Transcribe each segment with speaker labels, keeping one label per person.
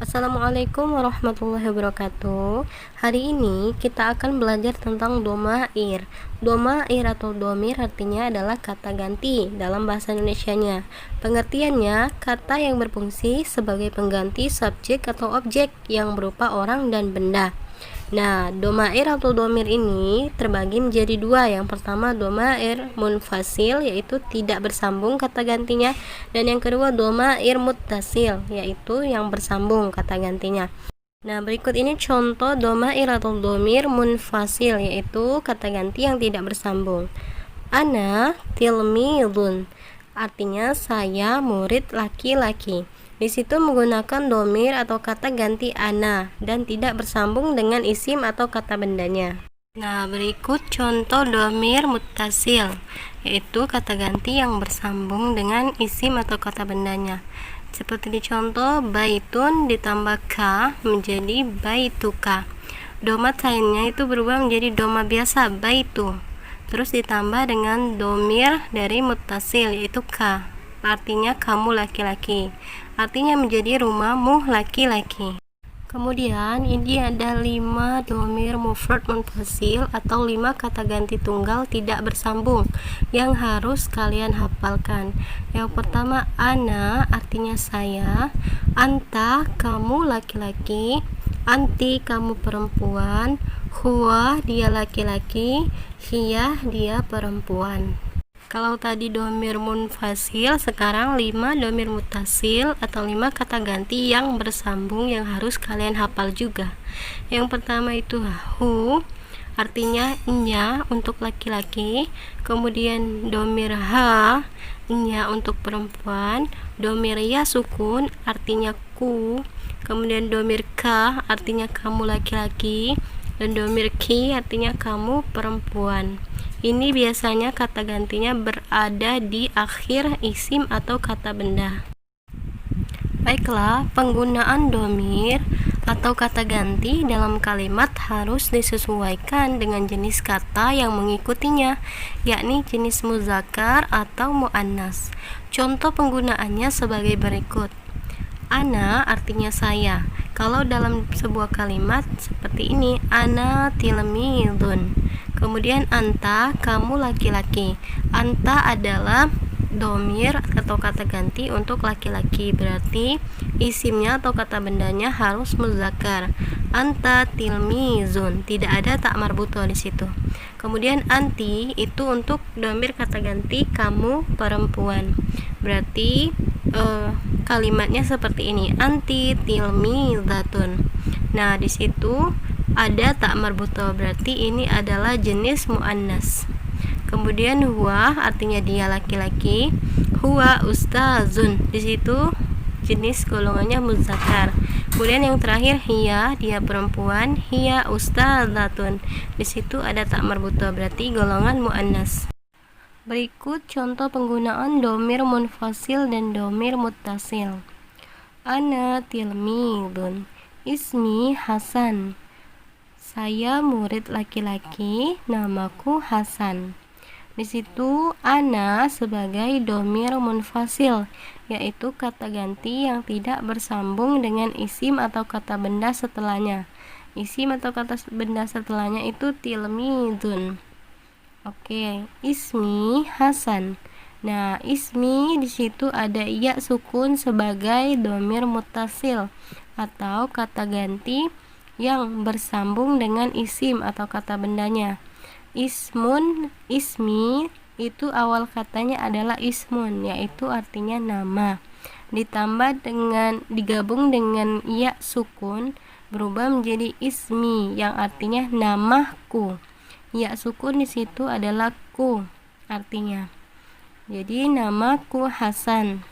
Speaker 1: Assalamualaikum warahmatullahi wabarakatuh. Hari ini kita akan belajar tentang domair. Domair atau domir artinya adalah kata ganti dalam bahasa Indonesianya. Pengertiannya, kata yang berfungsi sebagai pengganti subjek atau objek yang berupa orang dan benda. Nah, domair atau domir ini terbagi menjadi dua. Yang pertama domair munfasil, yaitu tidak bersambung kata gantinya, dan yang kedua domair muttasil, yaitu yang bersambung kata gantinya. Nah, berikut ini contoh domair atau domir munfasil, yaitu kata ganti yang tidak bersambung. Ana tilmidun, artinya saya murid laki-laki. Di situ menggunakan domir atau kata ganti ana dan tidak bersambung dengan isim atau kata bendanya. Nah, berikut contoh domir muttasil, yaitu kata ganti yang bersambung dengan isim atau kata bendanya. Seperti di contoh, baitun ditambah ka menjadi baituka. Doma lainnya itu berubah menjadi doma biasa, baitu. Terus ditambah dengan domir dari muttasil, yaitu ka. Artinya kamu laki-laki. Artinya menjadi rumahmu laki-laki. Kemudian ini ada 5 domir mufrad munfasil atau 5 kata ganti tunggal tidak bersambung yang harus kalian hafalkan. Yang pertama, ana artinya saya, anta kamu laki-laki, anti kamu perempuan, huwa dia laki-laki, hiya dia perempuan. Kalau tadi domir munfasil, sekarang 5 domir mutasil atau 5 kata ganti yang bersambung yang harus kalian hafal juga. Yang pertama itu hu, artinya nya untuk laki-laki. Kemudian domir ha, nya untuk perempuan. Domir ya sukun, artinya ku. Kemudian domir ka, artinya kamu laki-laki. Dan domir ki, artinya kamu perempuan. Ini biasanya kata gantinya berada di akhir isim atau kata benda. Baiklah, penggunaan domir atau kata ganti dalam kalimat harus disesuaikan dengan jenis kata yang mengikutinya, yakni jenis muzakkar atau muannas. Contoh penggunaannya sebagai berikut. Ana artinya saya. Kalau dalam sebuah kalimat seperti ini, ana tilmidun. Kemudian anta, kamu laki-laki. Anta adalah domir atau kata ganti untuk laki-laki, berarti isimnya atau kata bendanya harus muzakkar. Anta tilmizun, tidak ada tak marbuto di situ. Kemudian anti itu untuk domir kata ganti kamu perempuan. Berarti kalimatnya seperti ini, anti tilmizatun. Nah, di situ ada tak marbuto, berarti ini adalah jenis muannas. Kemudian huwa artinya dia laki-laki, huwa ustazun, di situ jenis golongannya muzakkar. Kemudian yang terakhir hiya, dia perempuan, hiya ustazatun, di situ ada tak marbuto, berarti golongan muannas. Berikut contoh penggunaan domir munfasil dan domir muttasil. Ana tilmidun, ismi Hasan, saya murid laki-laki, namaku Hasan. Di situ ana sebagai domir munfasil, yaitu kata ganti yang tidak bersambung dengan isim atau kata benda setelahnya. Isim atau kata benda setelahnya itu tilmidun. Oke, ismi Hasan. Nah, ismi di situ ada ya sukun sebagai domir muttasil atau kata ganti yang bersambung dengan isim atau kata bendanya. Ismun, ismi itu awal katanya adalah ismun, yaitu artinya nama. Ditambah dengan digabung dengan ya sukun berubah menjadi ismi yang artinya namaku. Ya sukun di situ adalah ku artinya. Jadi namaku Hasan.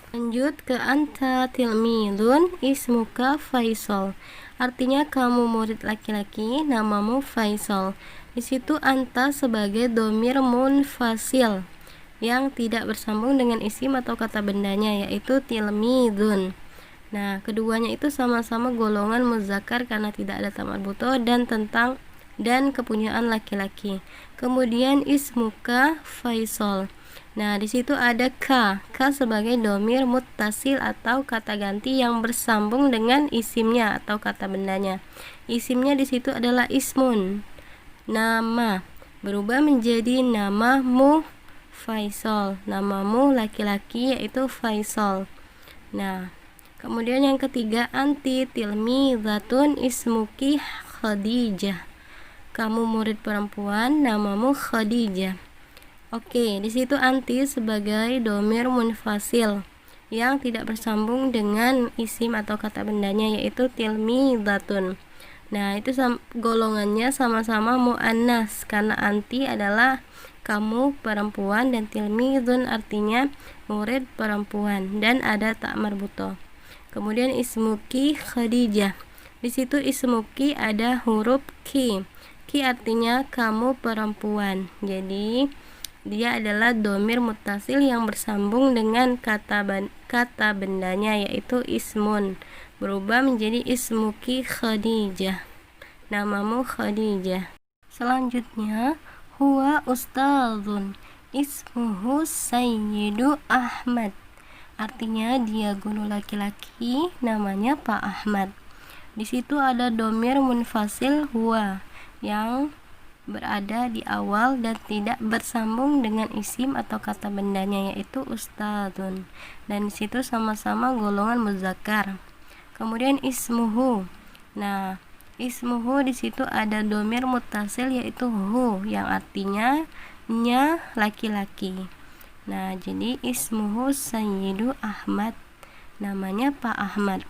Speaker 1: Lanjut ke anta tilmidun, ismuka Faisal. Artinya kamu murid laki-laki, namamu Faisal. Di situ anta sebagai domir munfasil yang tidak bersambung dengan isim atau kata bendanya, yaitu tilmidun. Nah, keduanya itu sama-sama golongan muzakkar karena tidak ada tak marbuto dan kepunyaan laki-laki. Kemudian ismuka Faisal. Nah, di situ ada ka. Ka sebagai domir muttasil atau kata ganti yang bersambung dengan isimnya atau kata bendanya. Isimnya di situ adalah ismun, nama. Berubah menjadi namamu Faisal. Namamu laki-laki yaitu Faisal. Nah, kemudian yang ketiga, anti tilmizatun ismuki Khadijah. Kamu murid perempuan, namamu Khadijah. Oke, di situ anti sebagai domir munfasil yang tidak bersambung dengan isim atau kata bendanya yaitu tilmizatun. Nah, itu golongannya sama-sama muannas karena anti adalah kamu perempuan dan tilmizun artinya murid perempuan dan ada tak marbuto. Kemudian ismuki Khadijah. Di situ ismuki ada huruf ki. Ki artinya kamu perempuan. Jadi dia adalah domir muttasil yang bersambung dengan kata bendanya yaitu ismun, berubah menjadi ismuki Khadijah. Namamu Khadijah. Selanjutnya, huwa ustadzun ismuhu Sayyidu Ahmad. Artinya dia guru laki-laki, namanya Pak Ahmad. Di situ ada domir munfasil huwa yang berada di awal dan tidak bersambung dengan isim atau kata bendanya yaitu ustadzun, dan di situ sama-sama golongan muzakkar. Kemudian ismuhu. Nah, ismuhu di situ ada domir muttasil yaitu hu yang artinya nya laki-laki. Nah, jadi ismuhu Sayyidu Ahmad, namanya Pak Ahmad.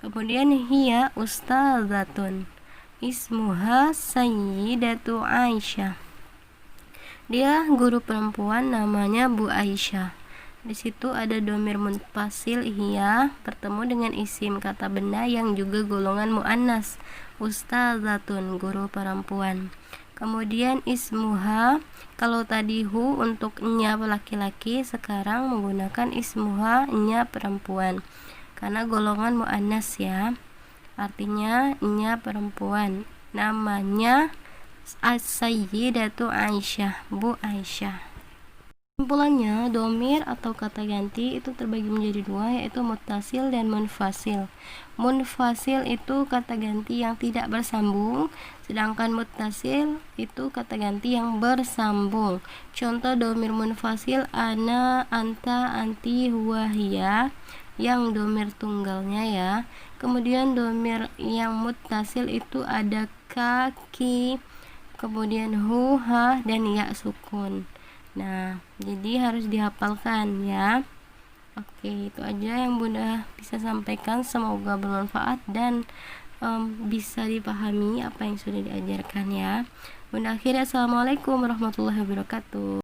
Speaker 1: Kemudian hiya ustadzatun ismuha Sayyidatu Aisyah. Dia guru perempuan, namanya Bu Aisyah. Di situ ada domir munfasil hiya bertemu dengan isim kata benda yang juga golongan muannas, ustadzatun, guru perempuan. Kemudian ismuha, kalau tadi hu untuk nya laki-laki, sekarang menggunakan ismuha nya perempuan karena golongan muannas ya. Artinya nya perempuan, namanya As-Sayyidatu Aisyah, Bu Aisyah. Kesimpulannya, domir atau kata ganti itu terbagi menjadi dua, yaitu muttasil dan munfasil. Munfasil itu kata ganti yang tidak bersambung, sedangkan muttasil itu kata ganti yang bersambung. Contoh domir munfasil ana, anta, anti, huwa, hiya, yang domir tunggalnya ya. Kemudian domir yang muttasil itu ada ka, ki, kemudian hu, ha, dan ya sukun. Nah, jadi harus dihafalkan ya. Oke, itu aja yang Bunda bisa sampaikan. Semoga bermanfaat dan bisa dipahami apa yang sudah diajarkan ya. Bunda akhirnya, assalamualaikum warahmatullahi wabarakatuh.